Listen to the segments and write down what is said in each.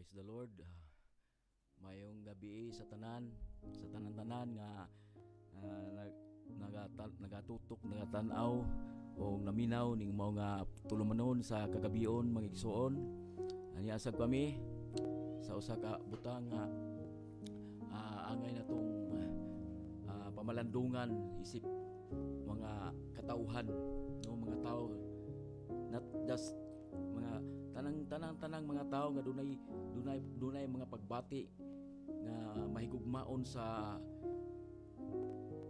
Praise the Lord. Mayong gabi sa tanan-tanan nga nagatutok, nagatanaw o naminaw ning mga tulumanon sa kagabion mga igsoon. Aniasag kami sa usa ka butang nga angay na tong pamalandungan isip mga katauhan, no, mga tao, not just mga tanang mga tao nga dunay mga pagbati nga mahigugmaon sa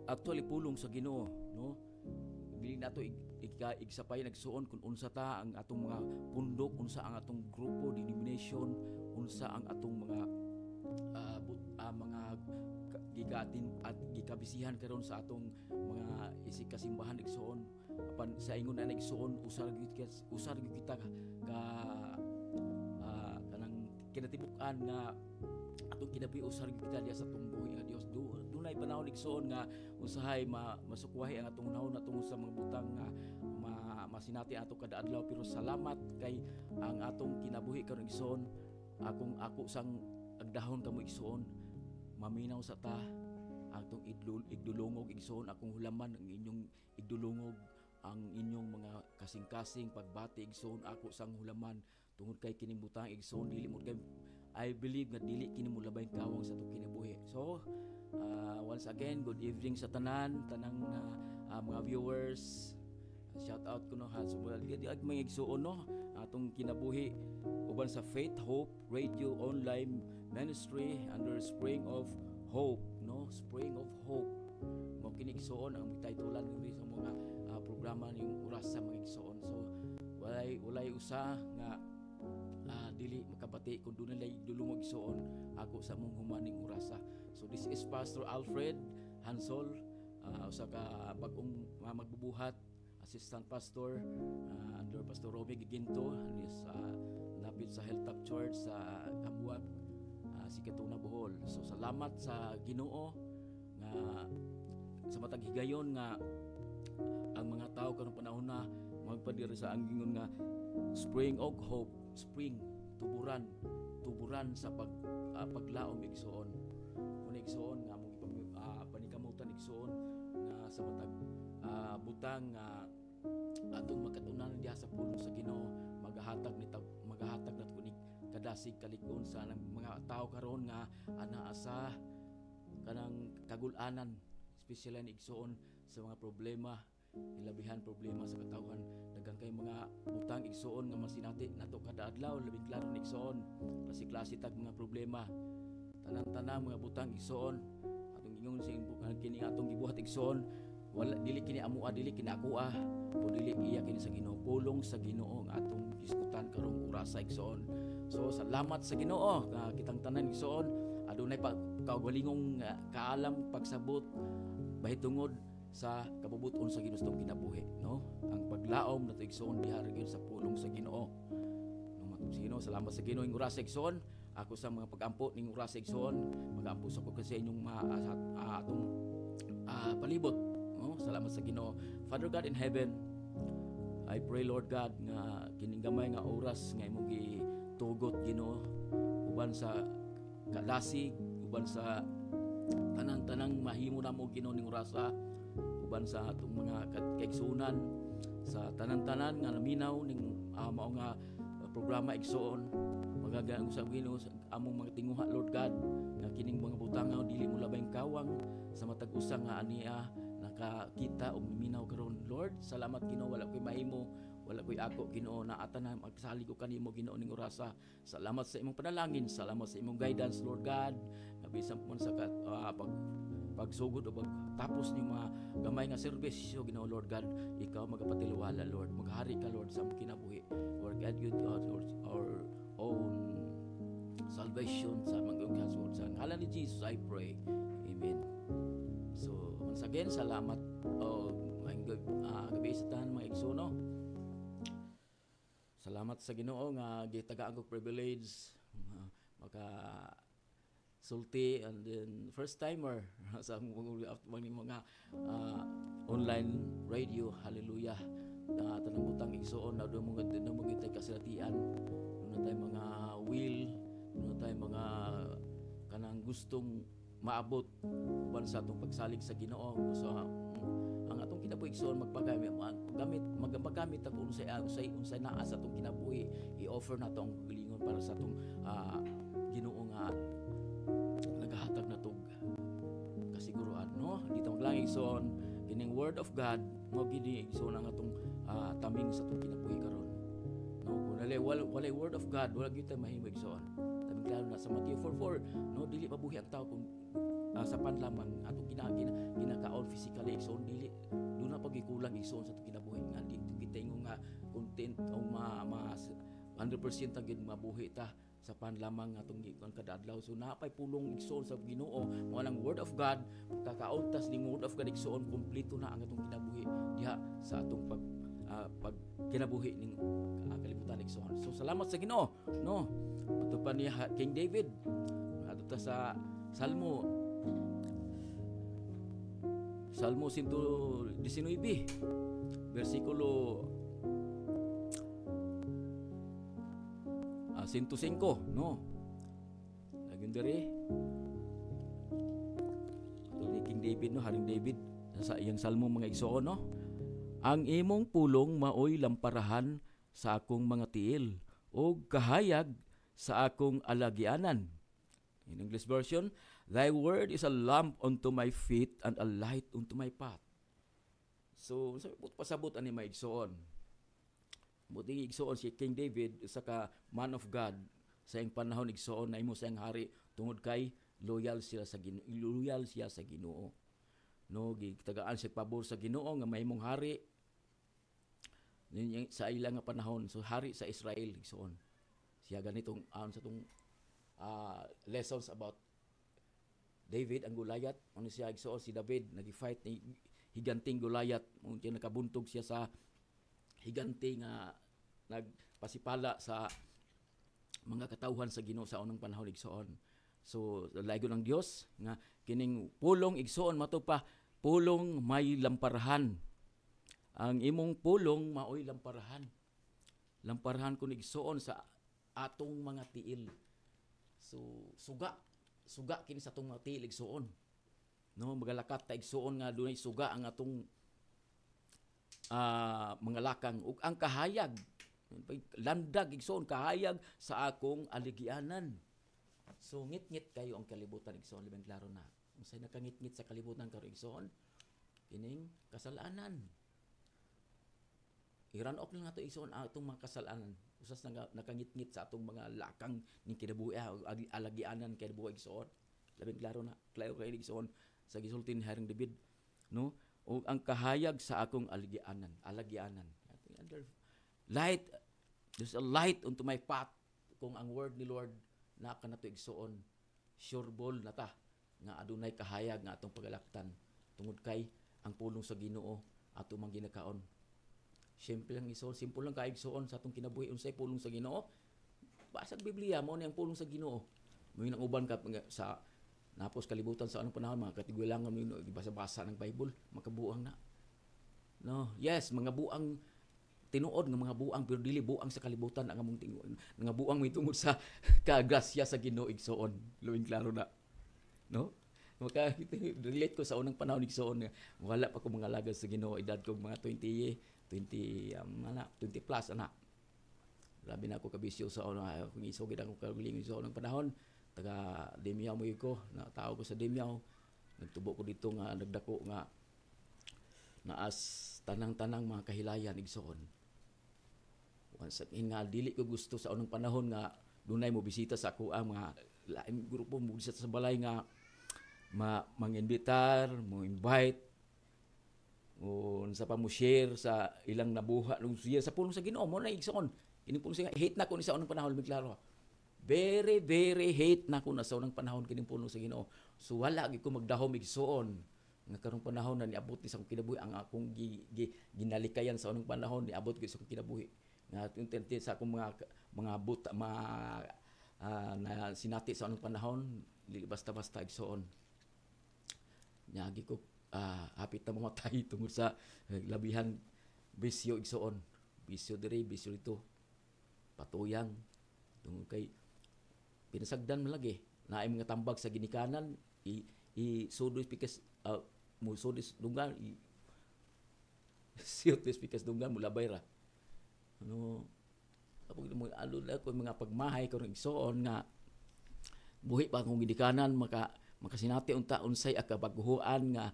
actually pulong sa Ginoo, no. Dili nato igsapay nagsuon kung unsa ta ang atong mga pundok, unsa ang atong grupo, denomination, unsa ang atong mga gigatin at gikabisihan karon sa atong mga isig kasimbahan igsoon. Apan sa ingon na igsoon usar gyud kita ka kanang kinatibuk-an nga atong kinabuhi, usar gyud kita diya sa atong buhi nga Dios. Dunay panahon igsoon nga usahay masukwahi ang atong nahon atong sa mga butang nga masinati ato kada adlaw, pero salamat kay ang atong kinabuhi karon igsoon ako sang agdahon kamo igsoon maminaw sa ta atong igdulungog igsoon, akong hulaman ang inyong igdulungog, ang inyong mga kasing-kasing pagbati igsoon ako sang hulaman tungod kay kining butang igsoon. Dili mo kay I believe nga dili kini mo labay kawang sa atong kinabuhi. So once again, good evening sa tanang mga viewers. Shout out ko no ha. So di mga igsoon no atong kinabuhi uban sa Faith Hope Radio Online Ministry under Spring of Hope, no, Spring of Hope. Mo kini igsoon ang titulan ni sa mga programa ning oras sa mga igsoon. So walay usa nga dili makabati kun dunay dulungog igsoon ako sa mong humaning orasa. So this is Pastor Alfred Hansol, usa ka bag-ong magbubuhat, assistant pastor under Pastor Romy Giginto is lapit sa Hilltop Church sa Kambuag, Sikatuna, Bohol. So salamat sa Ginoo nga sa matag higayon nga ang mga tao karong panahon na magpadiri sa anggingon nga Spring of Hope, spring tuburan sa paglaom igsoon. Kun igsoon nga mo panikamutan igsoon nga sa matag butang nga atong makatunan diha sa pulong sa Ginoo, magahatag nat kunig kadasig kalig-on sa mga tao karon nga anaa sa kanang kagul-anan, espesyal ni igsoon sa mga problema, ilabihan problema sa katawhan. Daghang kay mga butang igsoon nga masinati nato kada adlaw, labing klaro ni igsoon klase tag mga problema, tanan mga butang igsoon atong ingon sa kini atong gibuhat igsoon. Wala dili kini amua, dili kini akoa, kun dili iya kini sa Ginoo, pulong sa Ginoo ang atong diskutan karong orasa igsoon. So salamat sa Ginoo nga kitang tanan igsoon adunay pa kaugalingong kaalam pagsabot bahitungod sa kabubuton sa ginustong kinabuhi, no, ang paglaom nato igsoon diha gyud sa pulong sa Ginoo. No matong Ginoo, salamat sa Ginoo ing orasa igsoon. Ako sa mga pag-ampo ning orasa igsoon, mag-ampo sa ko sa inyong atong palibot. No, salamat sa Ginoo. Father God in heaven, I pray Lord God nga kining gamay nga oras nga imong gitugot Ginoo uban sa kadasig, uban sa tanang mahimo namo Ginoo ning orasa, uban sa atong mga kaigsunan, sa tanan nga naminaw ning mao nga programa igsoon. Magagaan sa Ginoo among mga tinguha Lord God nga kining mga butang nga dili mo labay kawang sa matag usa nga ania nakakita og minaw karon. Lord, salamat Ginoo, wala koy mahimo, wala koy ako Ginoo, naata na magsalig ko kanimo Ginoo ning orasa. Salamat sa imong panalangin, salamat sa imong guidance Lord God, nga bisan po sa pagsugod o pagtapos ni mga gamay nga serbisyo Ginoo Lord God, ikaw magapatiluwala Lord, maghari ka Lord sa among kinabuhi. Lord God, you our own salvation sa mga Lord, sa ngalan ni Jesus I pray, amen. So once again, salamat gabi sa tanan mga igsoon. Salamat sa Ginoo nga gitagaan ko privilege maka sulti and then first timer sa mga online radio. Hallelujah. Tanang butang igsoon na mo gitay kasilatian na tay mga will no tayo mga kanang gustong maabot uban sa atong pagsalig sa Ginoo. So ang atong kinabuhi igsoon magamit ta kung unsay naa sa atong kinabuhi, i-offer nato ang galingon para sa atong Ginoo nga nagahatag na tog kasiguruan, no? Dito ang lang igsoon kining word of God mo gini igsoon ang atong taming sa atong kinabuhi karon, no? Kung walay word of God wala gyud ta mahimo igsoon. Taming klaro na sa Matthew 4:4, no, dili mabuhi ang tao kung sa panlamang atong kinakaon physically igsoon, dili do na pagikulang igsoon sa atong kinabuhi nga dito kita ingon nga content o 100% ang gid mabuhi ta sa panlamang atong gikan kada adlaw. So napay pulong igsoon sa Ginoo mo ang word of God, kakaon tas ning word of God igsoon kumpleto na ang atong kinabuhi diha sa atong pag kinabuhi ning kalibutan igsoon. So salamat sa Ginoo, no? Ato pa ni King David ato ta sa Salmo 119 versikulo 105, no? Lagyan diri ato ni King David, no, Haring David sa iyang salmo mga igsoon, no? Ang imong pulong maoy lamparahan sa akong mga tiil o kahayag sa akong alagianan. In English version, thy word is a lamp unto my feet and a light unto my path. So, pasabot ani may igsoon. Buti igsoon si King David, isa ka man of God sa iyang panahon igsoon na imo sa iyang hari tungod kay loyal siya sa Ginoo. No, gitagaan siya pabor sa Ginoo nga mahimong hari sa ilang nga panahon. So hari sa Israel igsoon. Siya ganitong sa tong lessons about David ang Goliath. Ano siya igsoon si David nagi-fight ni higanting Goliath. Unti nakabuntog siya sa higante nga nagpasipala sa mga katawhan sa Ginoo sa unang panahon igsoon. So laygon ng Dios nga kining pulong igsoon mato pa pulong may lamparahan. Ang imong pulong maoy lamparahan. Lamparahan kun igsoon sa atong mga tiil. So suga kini sa atong mga tiil igsoon. No, magalakat ta igsoon nga dunay suga ang atong mga lakang ug ang kahayag landag igsoon kahayag sa akong aligianan. So ngit-ngit kayo ang kalibutan igsoon, libang klaro na. Unsay nakangit-ngit sa kalibutan karon igsoon? Kining kasalanan. Iran off lang nato igsoon atong mga kasalanan. Usas nakangit-ngit sa atong mga lakang ning kinabuhi alagianan kinabuhi igsoon. Libang klaro na. Klaro kay igsoon sa gisulti ni Haring David, no? O ang kahayag sa akong alagianan. Light, there's a light unto my path. Kung ang word ni Lord na kanato igsoon, sureball na ta nga adunay kahayag nga atong pagalaktan tungod kay ang pulong sa Ginoo ato mang ginakaon. Simple lang igsoon, simple lang kay igsoon sa atong kinabuhi unsay pulong sa Ginoo. Basag Biblia mo ni ang pulong sa Ginoo. Mo nang uban ka sa napos kalibutan sa anong panahon mga katigulangan mo basa-basa ng Bible makabuang na, no? Yes, mga buang tinuod nga mga buang pero dili buang sa kalibutan ang among tinuod nga buang may tungod sa kagrasya sa Ginoo igsoon. Luwing klaro na, no? Maka relate ko sa unang panahon igsoon nga wala pa ko mga lagas sa Ginoo, edad ko mga 20 plus anak. Labi na ako kabisyo sa una kung isogid ako kagaling sa unang panahon. Taga Demiao mo ko, na tao ko sa Demiao. Nagtubo ko dito nga nagdako nga naas tanang-tanang mga kahilayan igsoon. Once nga dili ko gusto sa unang panahon nga dunay mo bisita sa ako ang mga laing grupo mo bisita sa balay nga manginbitar, mo invite o sa pa mo share sa ilang nabuha nung siya sa pulong sa Ginoo mo na igsoon. Ini pulong sa hate na ko ni sa unang panahon mi klaro. Very, very hate na ko na sa unang panahon kining puno sa Ginoo. So wala gyud ko magdahom igsoon. Nga karong panahon na niabot ni sa akong kinabuhi ang akong ginalikayan sa unang panahon niabot gyud sa akong kinabuhi. Nga tunti sa akong mga buta na sinati sa unang panahon dili basta-basta igsoon. Nyagi ko hapit na mamatay tungod sa labihan bisyo igsoon. Bisyo diri, bisyo dito. Patuyang tungod kay pinasagdan man lagi naay mga tambag sa ginikanan i sudis pikas mo sudis dunggan siyot pikas dunggan mo labay ra ano kapag mo alula ko mga pagmahay ko igsoon nga buhi pa akong ginikanan makasinati unta unsay akabaguhuan nga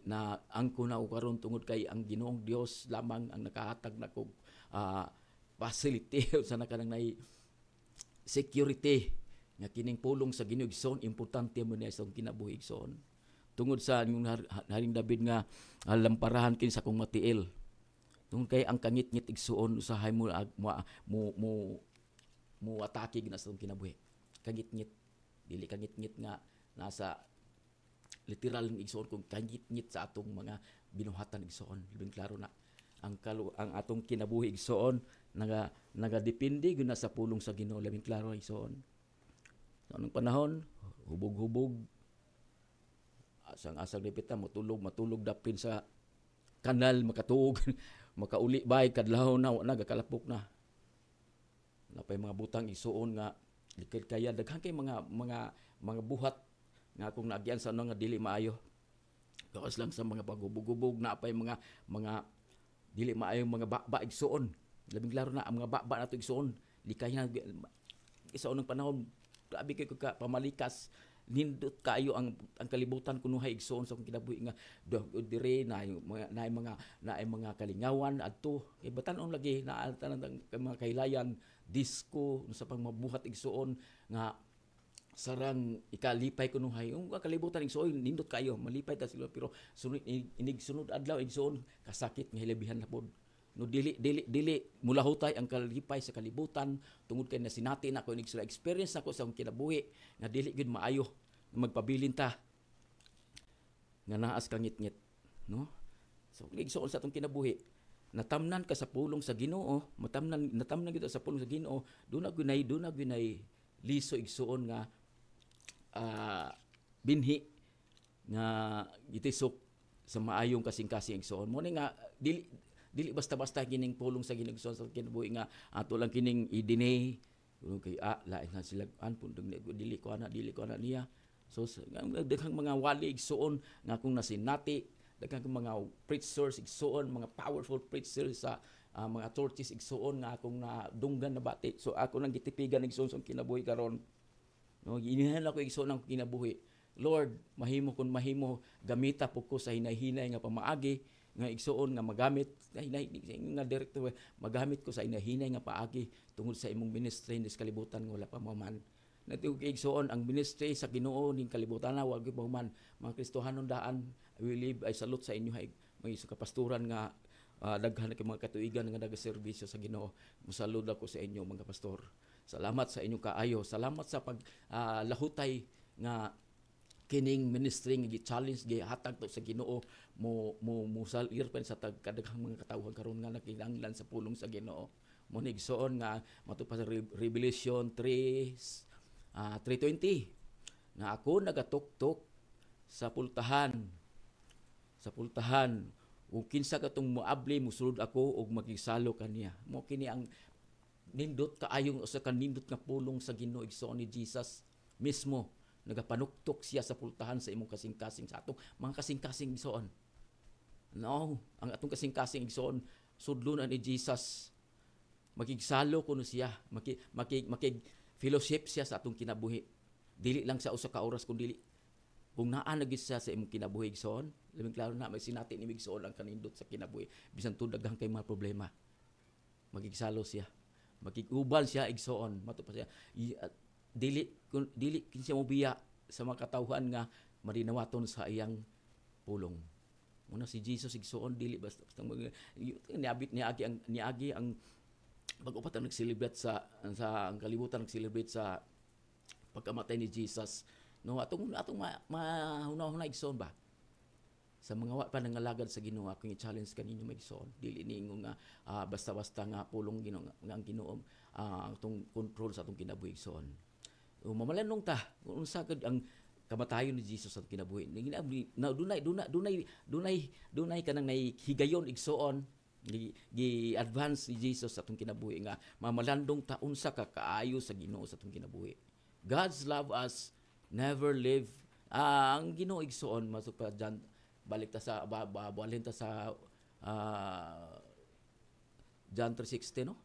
na angko na karon tungod kay ang Ginoong Dios lamang ang nakahatag nako facility sa nakanang nay security nga kining pulong sa Ginoo igsoon importante mo niya sa kinabuhi igsoon tungod sa yung haring David nga lamparahan kin sa kong matiil tungod kay ang kangit-ngit igsoon usahay mo atake gina sa kinabuhi kangit-ngit dili kangit-ngit nga nasa literal ng igsoon kung kangit-ngit sa atong mga binuhatan igsoon libing klaro na ang atong kinabuhi igsoon nagadepende gyud na sa pulong sa Ginoo libing klaro igsoon sa anong panahon hubog-hubog asang repita matulog dapin sa kanal makatuog makauli bay kadlaw na nagakalapok na napay mga butang igsoon nga likid kaya daghan kay mga buhat nga kung naagian sa ano nga dili maayo gawas lang sa mga pagubog-ubog na apay mga dili maayo mga bakba igsoon labing klaro na ang mga bakba nato igsoon likay na igsoon ng panahon grabe kay ka pamalikas nindot kayo ang kalibutan kuno hay igsoon sa kung kinabuhi nga dire na mga kalingawan adto kay batan-on lagi na mga kailayan disco sa pangmabuhat igsoon nga sarang ikalipay kuno hay ang kalibutan igsoon nindot kayo malipay ta sila pero sunod adlaw igsoon kasakit nga hilabihan na pod no dili mulahutay ang kalipay sa kalibutan tungod kay nasinati na ko inig sila experience nako sa akong kinabuhi nga dili gyud maayo magpabilin ta nga naas kangit-ngit no so igsoon sa atong kinabuhi natamnan ka sa pulong sa Ginoo natamnan kita sa pulong sa Ginoo duna gunay liso igsoon nga binhi nga gitisok sa maayong kasing-kasing igsoon mo nga dili basta-basta kining pulong sa Ginoo sa kinabuhi nga ato lang kining i-deny kay lain na sila dili ko ana niya so daghang mga wali igsoon nga kung nasinati daghang mga preachers igsoon mga powerful preachers sa mga churches igsoon nga akong nadunggan na bati so ako nang gitipigan igsoon sa kinabuhi karon no ginihan ako igsoon ang kinabuhi Lord mahimo gamita po ko sa hinay-hinay nga pamaagi nga igsoon nga magamit nga director magamit ko sa hinay-hinay nga paagi tungod sa imong ministry sa kalibutan nga wala pa maman natug igsoon ang ministry sa Ginoo ning kalibutan na wag pa man mga Kristohanon daan I will live ay salute sa inyo hay may sa kapastoran nga daghan kay mga katuigan nga nagaserbisyo sa Ginoo mosalud ako sa inyo mga pastor salamat sa inyong kaayo salamat sa lahutay nga kining ministry nga gi-challenge gihatag to sa Ginoo mo salir pa sa kadaghang mga katawhan karon nga nakinahanglan sa pulong sa Ginoo mo nigsoon nga matupad sa Revelation 3:20 na ako nagatuktok sa pultahan ug kinsa katong moabli mosulod ako ug magisalo kaniya mo kini ang nindot kaayong usa ka nindot nga pulong sa Ginoo igsoon ni Jesus mismo nagapanuktok siya sa pultahan sa imong kasing-kasing sa atong mga kasing-kasing igsoon no ang atong kasing-kasing igsoon sudlonan ni Jesus makigsalo kuno siya makig fellowship siya sa atong kinabuhi dili lang sa usa ka oras kundi kung naa na gid siya sa imong kinabuhi igsoon labing klaro na may sinati ni igsoon ang kanindot sa kinabuhi bisan tud daghang kay mga problema magigsalo siya makiguban siya igsoon matupa siya dili kinsa mo biya sa mga katawhan nga marinawaton sa iyang pulong muna si Jesus igsoon dili basta niagi ang pag-upat ang nag-celebrate sa ang kalibutan nag-celebrate sa pagkamatay ni Jesus no atong mahuna igsoon ba sa mga wa pa nangalagad sa Ginoo akong i-challenge kaninyo magsoon dili ningo nga basta-basta nga pulong Ginoo nga ang Ginoo atong control sa atong kinabuhi igsoon mamalanong ta unsa gid ang kamatayon ni Jesus sa kinabuhi dunay kanang higayon igsoon gi-advance ni Jesus sa atong kinabuhi nga mamalandong ta unsa ka kaayo sa Ginoo sa atong kinabuhi God's love us never leave. Ang Ginoo igsoon masuk pa dyan, balik ta sa balhin ta sa John 3:16, no?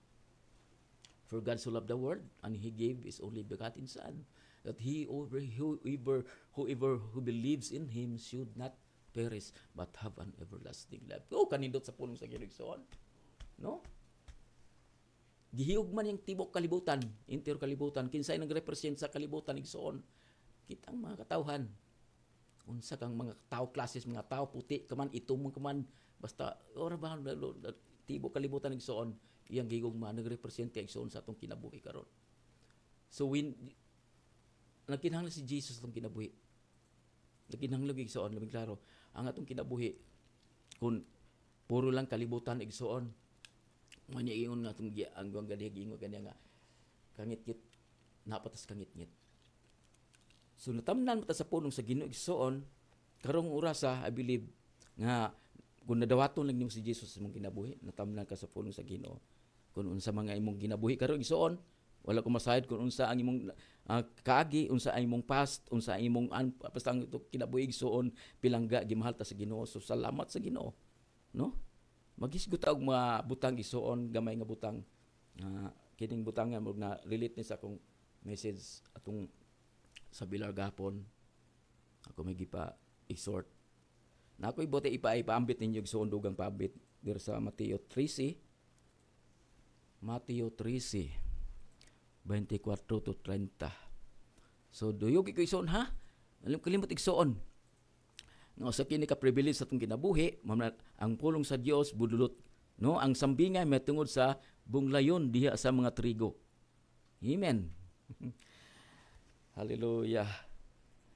For God so loved the world and He gave His only begotten Son, that whoever who believes in Him should not perish but have an everlasting life. Kanindot sa pulong sa Ginoo, no? Gihiyog man yung tibok kalibutan, inter kalibutan, kinsay nagrepresent sa kalibutan igsoon. Kitang mga katawhan. Unsa kang mga tao klases, mga tao puti kaman, itumong kaman, basta ora ba tibok kalibutan igsoon, iyang gihiyog man nagrepresent igsoon sa atong kinabuhi karon. So when nagkinahanglan si Jesus atong kinabuhi, nagkinahanglan igsoon, labing klaro, ang atong kinabuhi kung puro lang kalibutan igsoon, manya ingon nga itong ang ganihag ingon kanya nga kangit-ngit, napatas kangit-ngit. So natamnan mo ta sa pulong sa Ginoo igsoon, karong orasa, I believe, nga kung nadawaton lang nimo si Jesus sa imong kinabuhi, natamnan ka sa pulong sa Ginoo. Kung unsa mga imong kinabuhi karong igsoon, wala ko masayod kung unsa ang imong kaagi, unsa ang imong past, unsa ang imong basta ang kinabuhi igsoon, pilangga gimahal ta sa Ginoo. So salamat sa Ginoo, no? Magisgot og mga butang igsoon, gamay nga butang. Kining butang nga na relate ni sa akong message atong sa bilar gapon. Ako may gipa exhort. Na ako ibote ipaambit ninyo igsoon dugang paambit diri sa Mateo 13. Mateo 13 24 to 30. So duyog ko igsoon ha. Alam kalimot igsoon. No, sa kini ka privilege sa atong kinabuhi, ang pulong sa Dios budulot, no? Ang sambingay matungod sa bunglayon diha sa mga trigo. Amen. Hallelujah.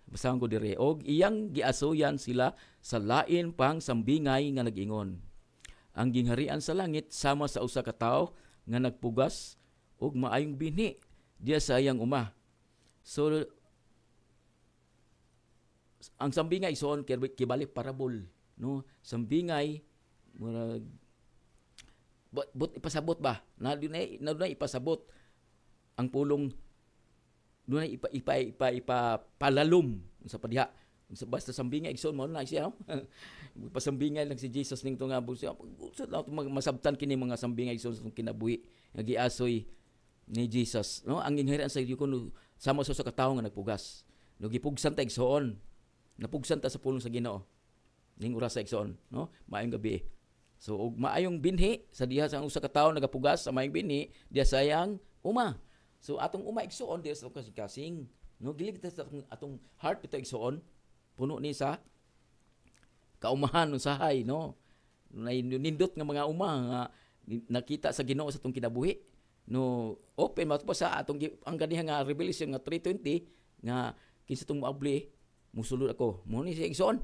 Basahan ko dire, og iyang giasuyan sila sa lain pang sambingay nga nag-ingon. Ang gingharian sa langit sama sa usa ka tawo nga nagpugas og maayong binhi diya sa iyang uma. So ang sambingay ison kibalik parabol, no? Sambingay murag but ipasabot ba? Na dunay ipasabot ang pulong, dunay ipapalalom sa padiha. Basta sambingay ison mo na siya. Pasambingay lang si Jesus ning tunga siya. Masabtan kini mga sambingay ison sa kinabuhi nga giasoy ni Jesus, no? Ang gingharian sa kuno sama sa katawo nga nagpugas. No gipugsan ta igsoon. Napugsan ta sa pulong sa Ginoo ning oras sa igsoon, no? Maayong gabi. So og maayong binhi sa diha sa usa ka tawo nagapugas sa maayong binhi diha sa iyang uma. So atong uma igsoon diha sa kasing, no? Gilig ta sa atong heart ito igsoon, puno ni sa kaumahan usahay, no? Nindot nga mga uma nga nakita sa Ginoo sa atong kinabuhi, no? Open mouth pa sa atong ang ganiha nga Revelation nga 3:20 nga kinsa tong moabli musulod ako. Mo ni siya igsoon.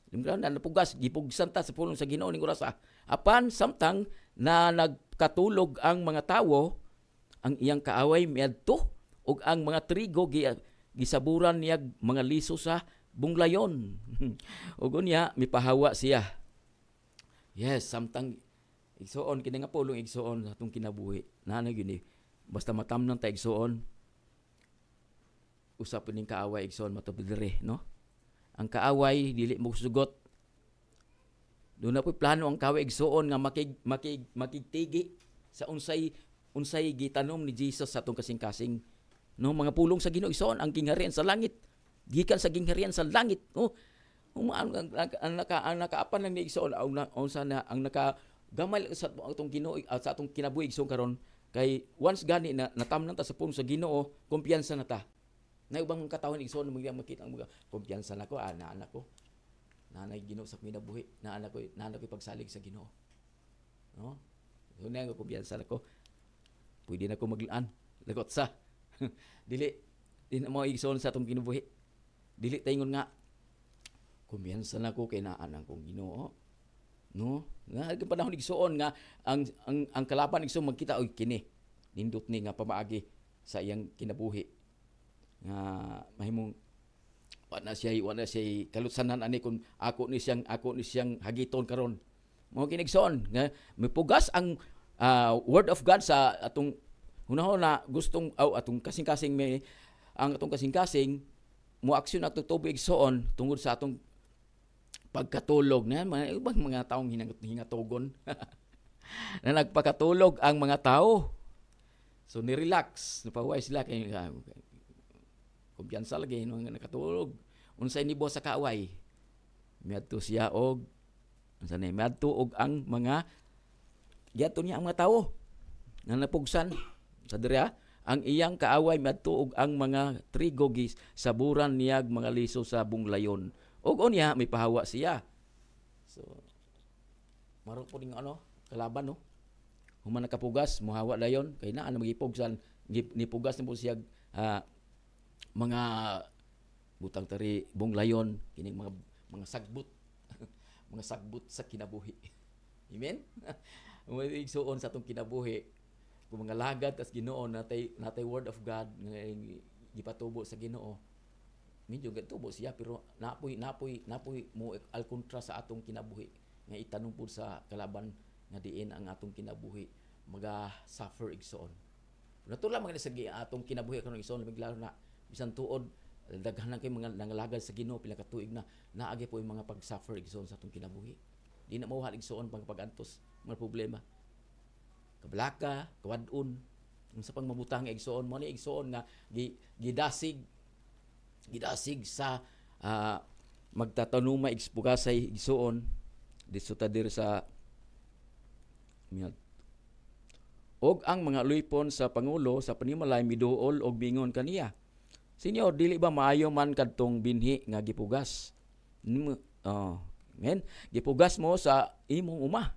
Limran na napugas, gipugsan ta sa pulong sa Ginoo ning oras. Apan samtang na nagkatulog ang mga tawo, ang iyang kaaway miadto ug ang mga trigo gisaburan niya mga liso sa bunglayon. Ug unya mipahawa siya. Yes, samtang igsoon kini nga pulong igsoon atong kinabuhi. Nanay gyud ni basta matamnan ta igsoon. Usap ning kaaway igsoon matubdire, no? Ang kaaway dili mo sugot. Doon na po plano ang kaaway igsoon nga makigtigi sa unsay gitanom ni Jesus sa atong kasing-kasing, no? Mga pulong sa Ginoo igsoon ang gingharian sa langit. Gikan sa gingharian sa langit, no? Ang nakaapan lang ni igsoon unsa na ang nakagamay sa atong Ginoo sa atong kinabuhi igsoon karon kay once gani na natamnan ta sa pulong sa Ginoo, kumpiyansa na ta. Na ubang katawhan igsoon mo makita ang mga kumpiyansa nako anak ko. Nanay Ginoo sa kinabuhi, anak ko pagsalig sa Ginoo. No? So na ko kumpiyansa nako. Pwede na ko maglaan, lagot sa. Dili mo igsoon sa atong kinabuhi. Dili taingon nga kumpiyansa nako kay naanan kong Ginoo. No? Nga panahon igsoon nga ang kalaban igsoon magkita oy kini nindot ni nga pamaagi sa iyang kinabuhi. Nga mahimong wala siya kalutsanan ani kung ako ni siyang hagiton karon. Mao kinigsoon nga mipugas ang word of God sa atong hunahon na gustong atong kasing-kasing may ang atong kasing-kasing mo aksyon ato tubig igsoon tungod sa atong pagkatulog na mga ibang mga taong hingatugon na nagpakatulog ang mga tao. So ni-relax, napahuway sila kay kumpiyansa lagi no nga nakatulog. Unsay nibo sa kaaway? Miadto siya og unsa ni miadto og ang mga giadto niya ang mga tawo nga napugsan sa diha ang iyang kaaway miadto og ang mga trigo gis saburan niyag mga liso sa bunglayon. Og unya may pahawa siya. So maro po ning kalaban no. Human nakapugas mohawa dayon kay naa na magipugsan nipugas na po siya mga butang tari bunglayon kining mga sagbut mga sagbut sa kinabuhi. Amen. Mo igsuon sa atong kinabuhi kung mga lagad tas Ginoo natay word of God nga gipatubo sa Ginoo. Medyo gatubo siya pero napoy mo al kontra sa atong kinabuhi nga itanong pud sa kalaban nga diin ang atong kinabuhi maga suffer igsoon. Natural mga sa atong kinabuhi karon igsoon bigla na bisan tuod daghan kay mga nangalagad sa Ginoo pila ka tuig na naagi po yung mga pag-suffer igsoon sa atong kinabuhi. Di na mauhal igsoon pag-antos mga problema. Kablaka, kawadun, unsa pang mabutang igsoon mo ni igsoon nga gidasig sa magtatanuma igspukasay igsoon dito ta dir sa og ang mga luypon sa pangulo sa panimalay miduol og bingon kaniya. Senyor, dili ba maayo man kadtong binhi nga gipugas? Men, gipugas mo sa imong uma.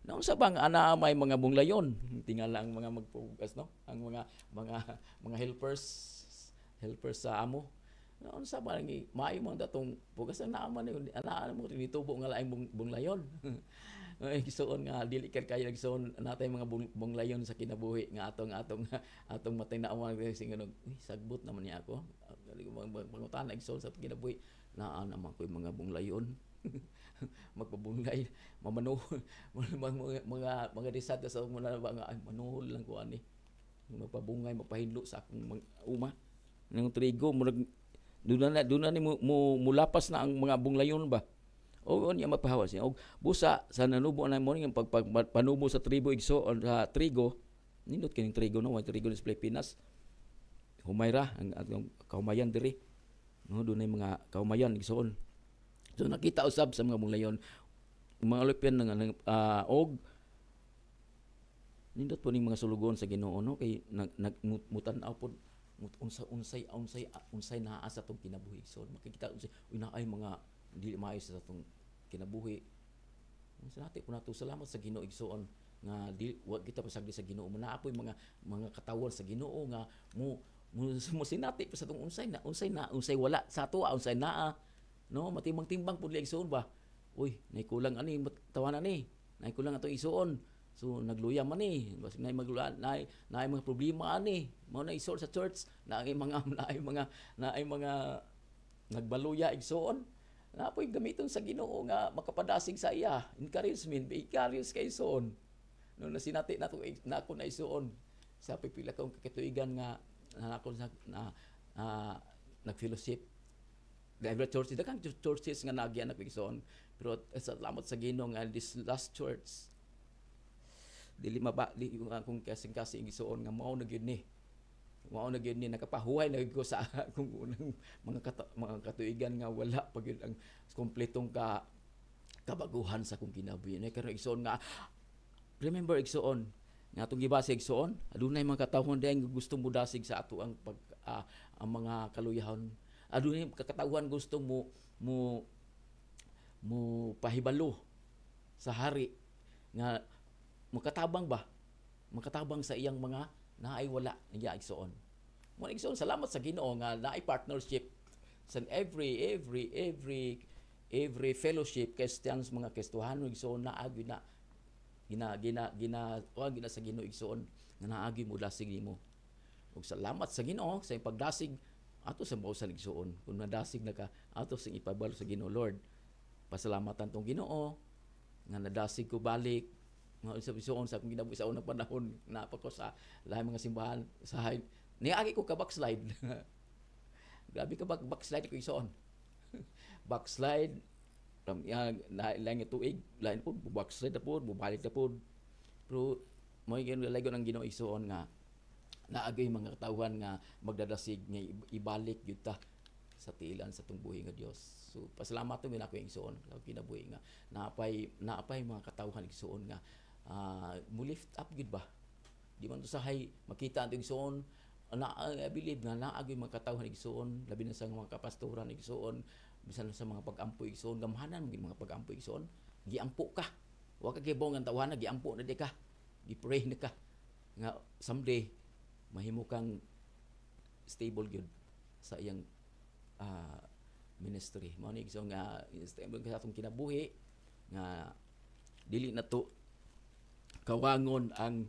Naon sa bang ana may mga bunglayon? Tingala ang mga magpugas no? Ang mga helpers sa amo. Naon sa bang maayo man datong pugas ang naaman ni ana mo tinitubo nga laing bunglayon. Igsoon nga dili ka kay igsoon natay mga bunglayon sa kinabuhi nga atong matay na awan singanog sagbot naman niya ako mangutan igsoon sa kinabuhi naa naman ko mga bunglayon magpabunglay mamano mga disat sa mga manuhol lang ko ani magpabungay magpahidlo sa akong uma ng trigo doon na ni mulapas na ang mga bunglayon ba. O niya mapahawa siya. Og busa sa nanubo na mo ning panubo sa tribo igsoon sa trigo. Nindot kining trigo no, trigo sa Pilipinas. Humayra ang atong kaumayan diri. No, dunay mga kaumayan igsoon. So nakita usab sa mga bunglayon mga European og nindot po ning mga sulugon sa Ginoo no kay nagmutan-aw pod unsay naa sa atong kinabuhi. So makikita unsay naay mga dili maayo sa atong kinabuhi. Sa natin po nato salamat sa Ginoo igsoon nga wag kita pasagdi sa Ginoo mo naapoy mga katawan sa Ginoo nga mo sinati pa sa atong unsay wala sa ato unsay naa no matimbang-timbang pud igsoon ba. Uy, nay kulang ani tawanan ni. Nay kulang ato igsoon. So nagluya man ni. Basig nay magluan nay mga problema ani. Mao na isol sa church naay mga nagbaluya igsoon. Napoy gamiton sa Ginoo nga makapadasig sa iya. Encouragement, encourage kay igsoon. No nasinati nato na ako na igsoon sa pipila kong kakituigan nga nako nag-fellowship. Every church, daghang churches nga naagyan na igsoon. Pero salamat sa Ginoo nga this last church dili mabali yung akong kasing-kasing igsoon nga mao na gyud ni. Mao na gyud ni nakapahuway na ko sa akong unang mga katuigan nga wala pa gyud ang kompletong kabaguhan sa akong kinabuhi. Karon igsoon nga remember igsoon nga atong gibasa igsoon adunay mga katawhon diay gustong mudasig sa ato ang mga kaluyahon. Adunay kakatawhan gustong mo pahibalo sa hari nga makatabang sa iyang mga naay wala niya igsoon. Mo igsoon salamat sa Ginoo nga naay partnership sa every fellowship Christians mga Kristohano igsoon naagi na gina sa Ginoo igsoon nga naagi mo dasig nimo. Ug salamat sa Ginoo sa pagdasig ato sa mausan igsoon. Kung nadasig na ka ato sing ipabalo sa Ginoo Lord. Pasalamatan tong Ginoo nga nadasig ko balik mga isabison sa akong ginabuhi sa unang panahon na pa ko sa lahi mga simbahan sa niagi ko ka backslide Grabe ka backslide ko igsoon. Backslide lain nga tuig, lain po backslide na po, bubalik na po. Pero mo gyud ang Ginoo igsoon nga naagay mga katawhan nga magdadasig nga ibalik gyud ta sa tiilan sa tong buhi nga Dios. So pasalamat mi nako igsoon sa kinabuhi nga naapay mga katawhan igsoon nga mo lift up gyud ba. Di man to sahay makita ang igsoon I believe nga naagay mga katawhan igsoon labi na sa mga kapastoran igsoon bisan sa mga pag-ampo igsoon gamhanan mga pag-ampo igsoon giampo ka wa ka gibong ang tawhan giampo na di ka gi-pray na ka nga someday mahimo kang stable gyud sa iyang ministry mao ni igsoon nga stable ka sa atong kinabuhi nga dili na to kawangon ang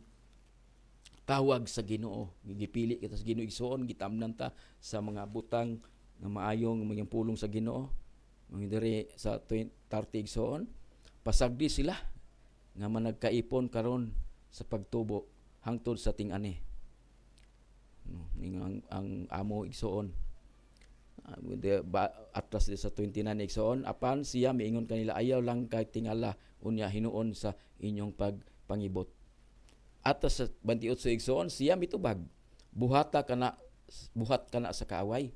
tawag sa Ginoo. Gipili kita sa Ginoo igsoon, gitamnan ta sa mga butang nga maayong mga pulong sa Ginoo. Mga diri sa 30 igsoon, pasagdi sila nga managkaipon karon sa pagtubo hangtod sa ting-ani. Ang amo igsoon. Atlas sa 29 igsoon, apan siya miingon kanila ayaw lang kay tingala unya hinuon sa inyong pagpangibot. At sa 28 igsoon siya mitubag buhat kana sa kaaway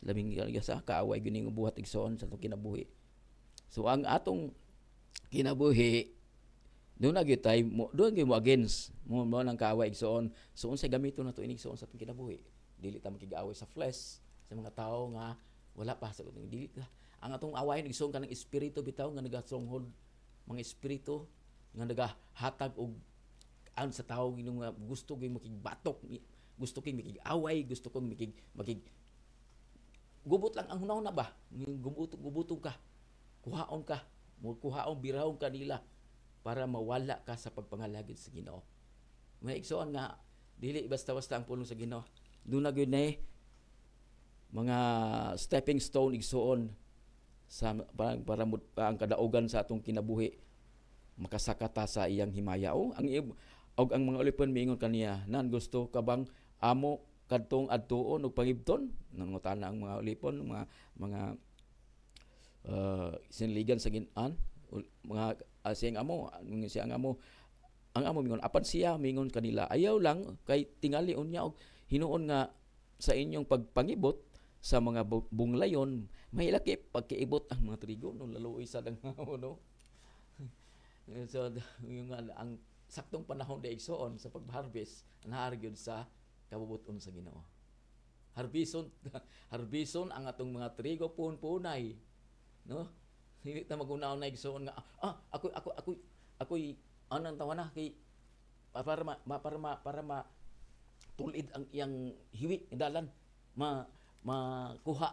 labing sa kaaway gining buhat igsoon sa atong kinabuhi. So ang atong kinabuhi doon na gyud tay doon gyud mo against mo nang kaaway igsoon. So unsay gamiton nato ini igsoon sa atong kinabuhi? Dili ta makigaaway sa flesh sa mga tao nga wala pa sa atong dili ta. Ang atong awayon igsoon kanang espiritu bitaw nga naga-stronghold mga espiritu nga nagahatag og ang sa tao ginung gusto gyud makigbatok, gusto kay makig-away, gusto kong makig gubot lang ang hunaw na ba? Gubutong ka. Kuhaon ka, kuhaon birahon ka nila para mawala ka sa pagpangalagid sa Ginoo. May igsoon nga dili basta-basta ang pulong sa Ginoo. Doon na gyud na mga stepping stone igsoon sa para ang kadaugan sa atong kinabuhi makasakata sa iyang himaya. Og ang mga ulipon miingon kaniya, nan gusto ka bang amo kadtong adtuon og pangibton? Nangutana ang mga ulipon, mga sinligan sa ginan, mga siyang amo, ang amo mingon apan siya mingon kanila, ayaw lang kay tingali unya og hinuon nga sa inyong pagpangibot sa mga bunglayon, mahilaki pagkiibot ang mga trigo no laluoy sa dangaw no. So yung ang saktong panahon da igsoon sa pag-harvest nahargyod sa kabubuton sa Ginoo. Harbison ang atong mga trigo punay, no? Hindi ta magunaw na igsoon nga ako anong tawana kay para tulid ang iyang hiwi dalan makuha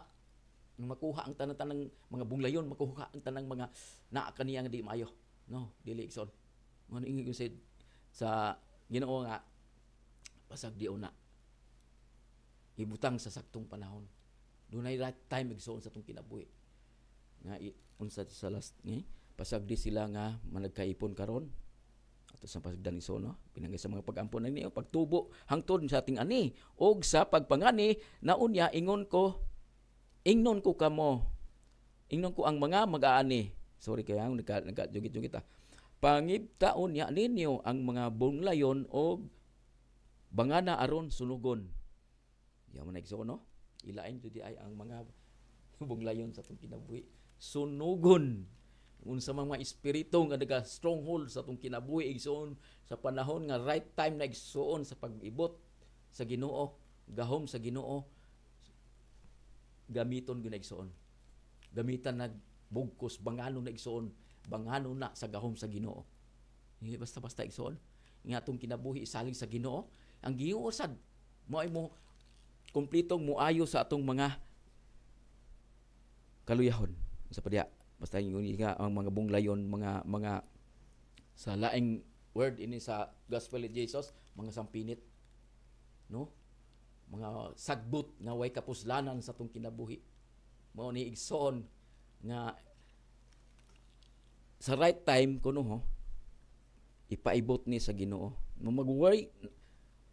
ang tanang mga bunglayon, makuha ang tanang mga naa kaniyang di maayo, no? Dili igsoon. Mano ingon ko sa Ginoo nga pasagdi una ibutang sa saktong panahon. Dunay right time igsoon sa atong kinabuhi. Nga unsa sa last ni pasagdi sila nga managkaipon karon ato sa pasagdan igsoon no pinangay sa mga pag-ampon ni pagtubo hangtod sa ating ani og sa pagpangani na unya ingnon ko ang mga mag-aani. Sorry kaya nagka-jugit ta. Pangibtaon niya ninyo ang mga bunglayon o bangana aron sunugon. Yaman na igsoon no? Ilain jud ay ang mga bunglayon sa atong kinabuhi. Sunugon. Unsa mga espiritu nga naga stronghold sa atong kinabuhi igsoon sa panahon nga right time na igsoon sa pag-ibot sa Ginoo, gahom sa Ginoo. Gamiton gyud igsoon. Gamitan nagbugkos bangano na igsoon. Bangano na sa gahom sa Ginoo. Hindi basta-basta igsoon. Nga atong kinabuhi isalig sa Ginoo. Ang Ginoo sad mo ay mo kumplitong muayo sa atong mga kaluyahon. Sa padya basta ingon nga ang mga bunglayon, mga sa laing word ini sa gospel ni Jesus, mga sampinit. No? Mga sagbot nga way kapuslanan sa atong kinabuhi. Mao ni igsoon nga sa right time kuno ipaibot ni sa Ginoo.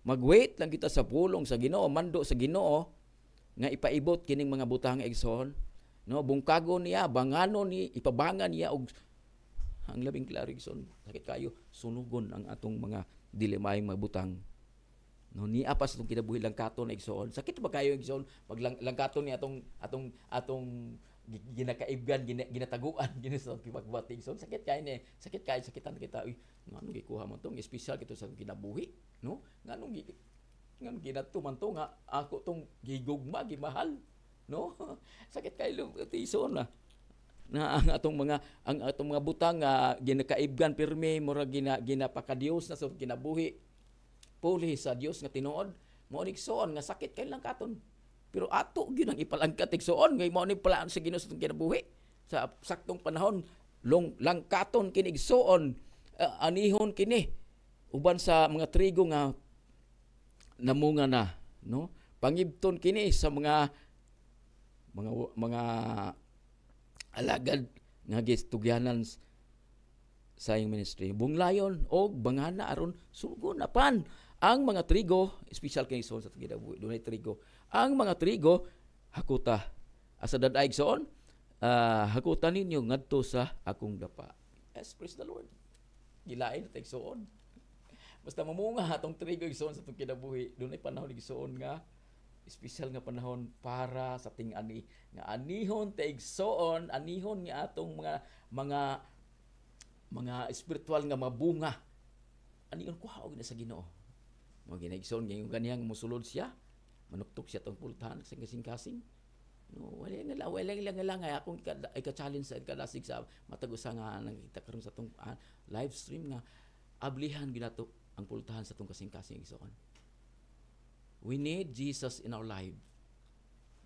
Mag-wait lang kita sa pulong sa Ginoo, mando sa Ginoo nga ipaibot kining mga butang igsoon, no, bungkago niya, bangano ni, ipabangan niya og ang labing klaro igsoon, sakit kayo, sunugon ang atong mga dilemayong mga butang. No, ni apas itong kinabuhi langkaton na igsoon. Sakit ba kayo igsoon pag langkaton ni atong ginakaibgan, ginataguan, ginaso kipagbati igsoon. Sakit kayo ni, sakit kayo, sakitan kita. Uy, nganong gikuha mo tong espesyal kito sa kinabuhi, no? Nganong ginato man to nga ako tong gigugma, gimahal, no? Sakit kayo igsoon na ang atong mga butang nga ginakaibgan pirmi mura ginapakadios na sa kinabuhi puli sa Dios nga tinuod mo igsoon nga sakit kay lang katon pero ato gyud ang ipalangkat igsoon ngay mao ni palaan sa Ginoo sa kinabuhi sa saktong panahon langkaton kini igsoon anihon kini uban sa mga trigo nga namunga na, no, pangibton kini sa mga alagad nga gistugyanan sa iyong ministry. Bunglayon o bangana aron sugon apan ang mga trigo, special kay sa kinabuhi, dunay trigo. Ang mga trigo hakuta. Asa daday igsoon, hakuta ninyo ngadto sa akong dapa. Yes, praise the Lord. Gilain ta igsoon. Basta mamunga atong trigo igsoon sa atong kinabuhi, dunay panahon igsoon nga espesyal nga panahon para sa ting-ani nga anihon ta igsoon, anihon nga atong mga espiritual nga mabunga. Anihon kuha og na sa Ginoo. Mo ginaigsoon nga yung ganiyang musulod siya, manuktok siya tong pultahan sa kasing-kasing. No, wala lang nga akong ika-challenge sa kadasig sa matag usa nga nakita karon sa tong live stream nga ablihan ginato ang pultahan sa tong kasing-kasing igsoon. We need Jesus in our life.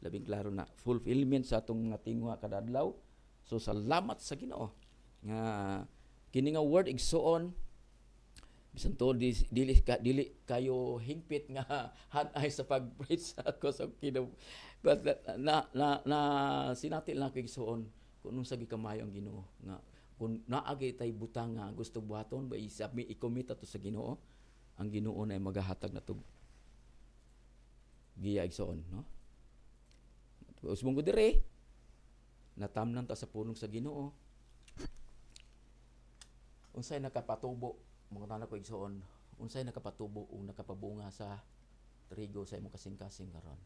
Labing klaro na fulfillment sa atong mga tingwa kada adlaw. So salamat sa Ginoo nga kini nga word igsoon bisan to dili kayo hingpit nga hanay sa pag-preach ako sa Ginoo. But na sinatil na ko igsoon kung unsa gikamayo ang Ginoo nga kung naagi tay butang nga gusto buhaton ba isabi i-commit ato sa Ginoo, ang Ginoo na magahatag natug giya igsoon, no? Usbong ko dire natamnan ta sa punong sa Ginoo. Unsay nakapatubo mga tanan ko igsoon, unsay nakapatubo o nakapabunga sa trigo sa imong kasing-kasing karon.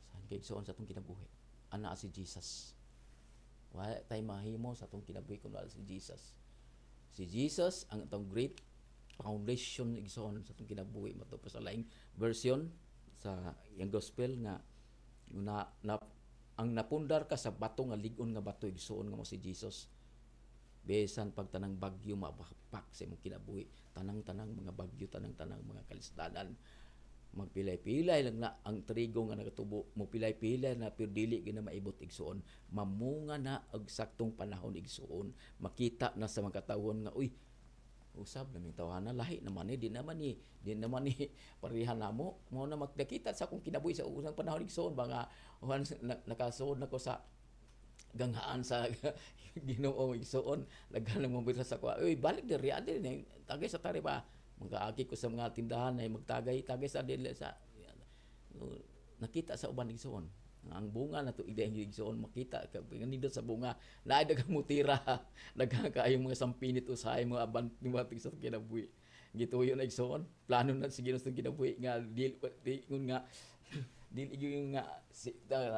Saan kay igsoon sa atong kinabuhi? Ana si Jesus. Wala tay mahimo sa atong kinabuhi kun wala si Jesus. Si Jesus ang atong great foundation igsoon sa itong kinabuhi mo ito. Sa laing version sa yung gospel nga ang napundar ka sa bato nga ligon nga bato igsoon nga mo si Jesus. Besan pag tanang bagyo mabapak sa imong kinabuhi, tanang mga bagyo, tanang mga kalisdanan, magpilay-pilay lang na ang trigo nga nagatubo, mo pilay-pilay na pero dili gina maibot igsoon, mamunga na og saktong panahon igsoon, makita na sa mga katawon nga uy usab na may tawanan lahi naman di naman ni parihan namo mo na magdakita sa akong kinabuhi sa usang panahon igsoon mga nakasuod nako sa ganghaan sa Ginoo igsoon laghan mo bita sa ko oy balik diri adi tagay sa tari ba magaagi ko sa mga tindahan ay magtagay sa dili sa nakita sa uban igsoon ang bunga na to igdayon igsoon makita nindot sa bunga naay daghang mutira daghang kaayong mga sampinit usahay mga abanting sa kinabuhi gituyo na igsoon plano na sige sa kinabuhi nga dili nga dili yung nga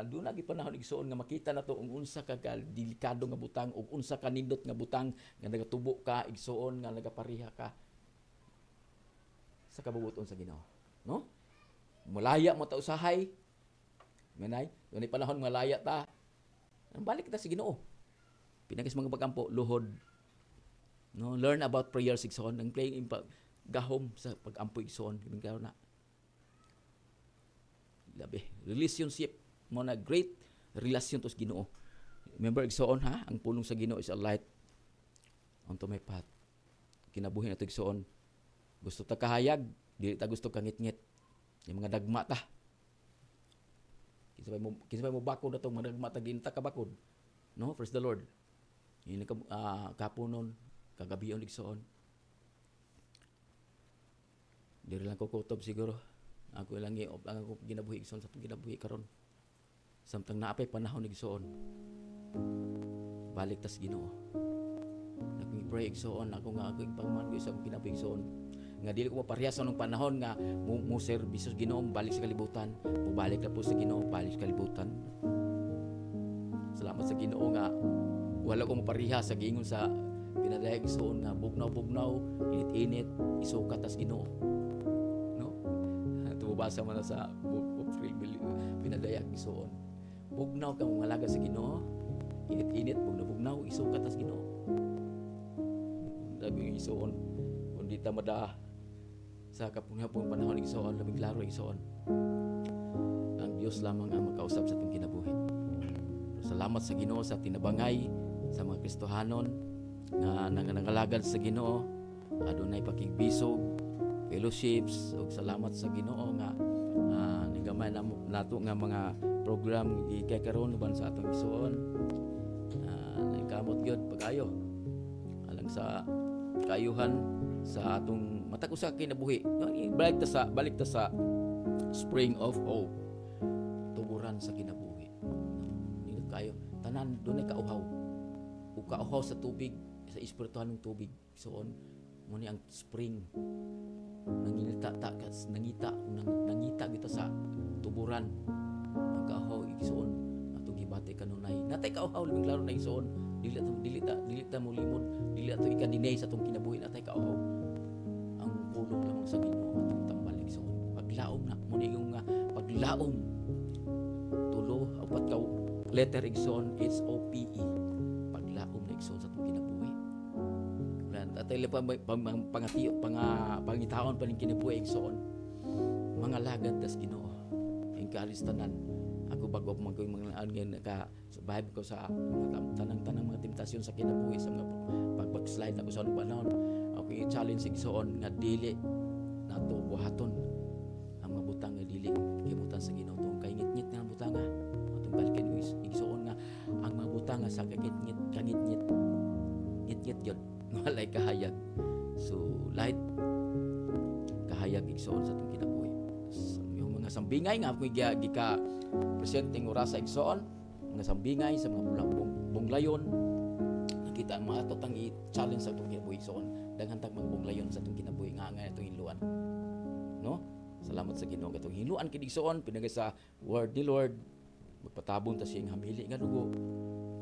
doon lagi panahon igsoon nga makita na to ug unsa ka delikado nga butang ug unsa ka nindot nga butang nga nagatubo ka igsoon nga nagapariha ka sa kabubuton sa Ginoo, no? Malaya mo ta usahay manay doon ay panahon malaya ta balik ta sa Ginoo pinagis mga pagkampo luhod, no, learn about prayers igsoon ang playing impact gahom sa pagampo igsoon karon na labi relationship mo na great relasyon to sa Ginoo. Remember igsoon ha, ang pulong sa Ginoo is a light unto my path. Kinabuhi nato igsoon gusto ta kahayag dili ta gusto kangit-ngit yung mga dagma ta kinsa mo bakod atong mga dagma ta ginta ka bakod, no, praise the Lord. Yun kapunon kagabion igsoon diri lang ko kutob siguro Ako lang ang ako ginabuhi igsoon sa atong ginabuhi karon. Samtang naapay panahon igsoon. Balik tas Ginoo. Nagpray igsoon ako nga ako pagman ko sa akong kinabuhi igsoon. Nga dili ko maparehas sa nung panahon nga mo serbisyo sa Ginoo, balik sa kalibutan. Mubalik na po sa Ginoo, balik sa kalibutan. Salamat sa Ginoo nga wala ko maparehas sa giingon sa pinadayag igsoon nga bugnaw-bugnaw, init-init, isukat tas Ginoo. Basa man sa Book of pinadayag igsoon. Bugnaw kang malaga sa Ginoo, init-init, bugnaw-bugnaw, isukat tas Ginoo. Labi igsoon, kundi ta mada sa kapunghapong panahon igsoon, labing klaro igsoon. Ang Dios lamang ang makausap sa atong kinabuhi. Salamat sa Ginoo sa tinabangay sa mga Kristohanon nga nangalagad sa Ginoo, adunay pakigbisog, fellowships, ug salamat sa Ginoo nga nigamay nato nga mga program ikay karon uban sa atong igsoon. Nagkamot gyud pag-ayo alang sa kaayuhan sa atong matag usa kinabuhi. Balik ta sa spring of hope. Tuburan sa kinabuhi. Dili kayo tanan dunay kauhaw. Ug kauhaw sa tubig, sa espirituhanong tubig. Igsoon mo ni ang spring. Nangita kita sa tuburan ang kauhaw igsoon atong gibati kanunay natay kauhaw labing klaro na igsoon dili ta mo limon dili ato ikadinay sa atong kinabuhi natay kauhaw ang pulong lamang sa Ginoo atong tambal igsoon paglaom na mo ni nga paglaom tulo apat ka letter igsoon SOPE paglaom na igsoon sa atong kinabuhi atay pangatiyo pangitaon pa ning kinabuhi igsoon mga lagad tas Ginoo encourage tanan ako bago ako mga ka survive ko sa mga tanang mga temptasyon sa kinabuhi sa mga pag-slide na ko sa panahon ako i-challenge igsoon nga dili nato buhaton ang mga butang nga dili kibutan sa Ginoo tong kay ngit-ngit nga butang nga atong balikan igsoon nga ang mga butang nga sa kangit-ngit gyud walay kahayag. So, light kahayag igsoon sa atong kinabuhi. Yung mga sambingay nga ako gika presenting oras sa igsoon, mga sambingay sa mga bunglayon. Nakita ang mga atong i-challenge sa atong kinabuhi igsoon. Daghan tag mga bunglayon sa atong kinabuhi nga atong hinluan. No? Salamat sa Ginoo katong hinluan kid igsoon pinagay sa word ni Lord. Magpatabon ta siyang hamili nga dugo.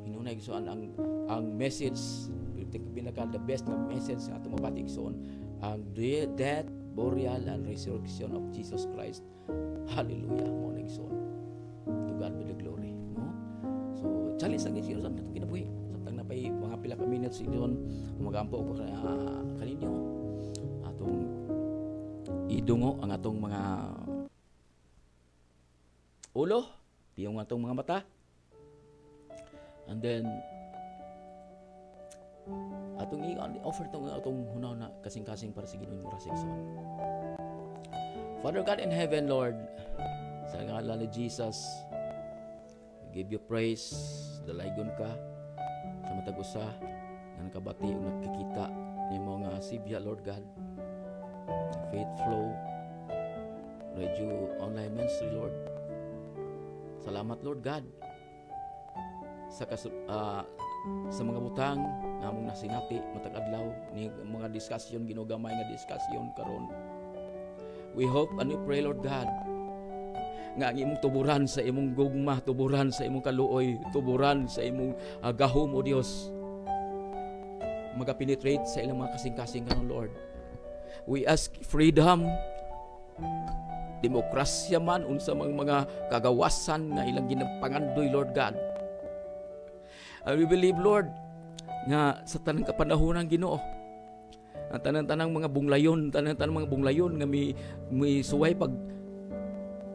Hinunay igsoon ang message the best na message nga atong mabati igsoon ang death, burial and resurrection of Jesus Christ. Hallelujah mo na igsoon. To God be the glory, no? So challenge ang igsoon sa atong kinabuhi. Samtang napay mga pila ka minutes idon magampo ko kaninyo atong idungo ang atong mga ulo, tiyong atong mga mata. And then atong i-offer atong hunaw na kasing-kasing para sa Ginoong oras igsoon. Father God in heaven, Lord, sa ngalan ni Jesus, we give you praise, dalaygon ka sa matag usa nga nakabati ug nakikita ni mga sibya, Lord God. Faith Flow Radio Online Ministry, Lord. Salamat, Lord God, sa mga butang nga among nasinati matag adlaw ni mga diskusyon ginugamay nga diskusyon karon. We hope and we pray, Lord God, nga ang imong tuburan sa imong gugma, tuburan sa imong kaluoy, tuburan sa imong gahom o Dios magapenetrate sa ilang mga kasing-kasing karon, Lord. We ask freedom, demokrasya man unsa mga kagawasan nga ilang ginapangandoy, Lord God. We believe, Lord, nga sa tanang kapanahonan Ginoo, ang tanang mga bunglayon, tanang mga bunglayon nga may suway pag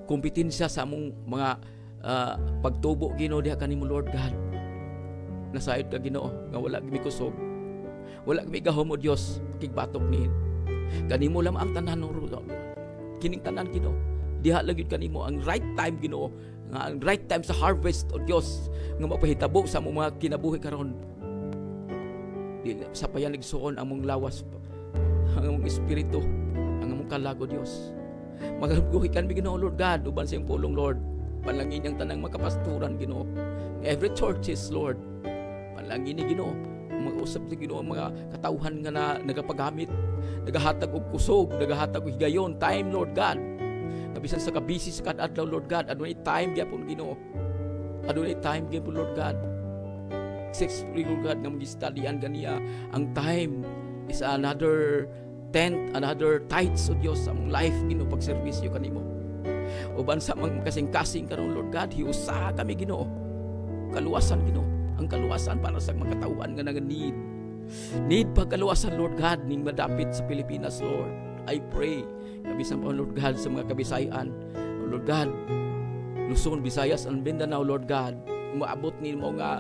kompetensya sa among mga pagtubo Ginoo diha kanimo, Lord God. Nasayod ka Ginoo nga wala gimi kusog, wala gimi gahom o Dios kigbatok ni kanimo lam ang tanan kining tanan Ginoo. Diha lang gyud kanimo ang right time Ginoo, nga ang right time sa harvest o Dios nga mapahitabo sa among mga kinabuhi karon. Di sa payan igsuon among lawas, ang among espiritu, ang among kalago Dios. magabuhi kan mi Ginoo Lord God uban sa iyong pulong Lord. Panalangin ang tanang makapasturan Ginoo. Every churches Lord. Panalangin ni Ginoo mag-usap sa Ginoo mga katawhan nga na nagapagamit, nagahatag og kusog, nagahatag og higayon, time Lord God. Nabisan sa kabisi sa kadadlaw Lord God, adunay time gyapon Ginoo. Adunay time gyapon Lord God. Lord God nga magistudyan ganiya ang time is another tenth, another tithes o Dios sa among life Ginoo pagserbisyo kanimo. Uban sa magkasing-kasing karon Lord God, hiusa kami Ginoo. Kaluwasan Ginoo. Ang kaluwasan para sa mga katawhan nga nag-need. Need pagkaluwasan Lord God ning madapit sa Pilipinas Lord. I pray kabisan pa Lord God sa mga Kabisayan. Lord God, Luzon, Visayas, and Mindanao Lord God. Umaabot ni mo nga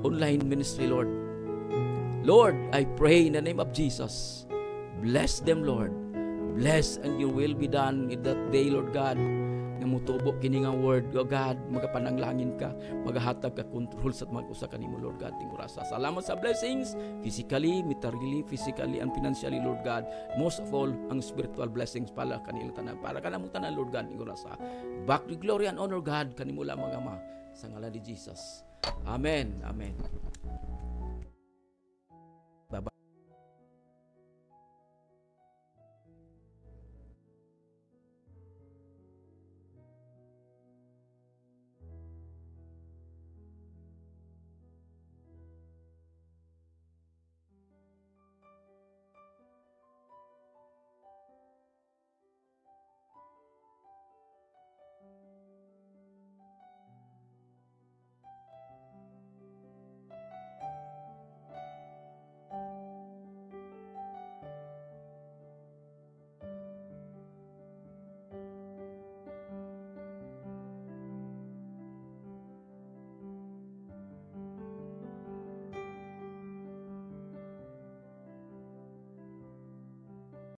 online ministry Lord. Lord, I pray in the name of Jesus. Bless them Lord. Bless and your will be done in that day Lord God. Nga mutubo kini nga word o God, magapananglangin ka, magahatag ka control sa mag-usa kanimo Lord God ting orasa. Salamat sa blessings physically, materially, physically and financially Lord God. Most of all ang spiritual blessings pala kanila tanan para kanamo tanan Lord God ting orasa. Back to glory and honor God kanimo lamang Ama sa ngalan ni Jesus. Amen. Amen.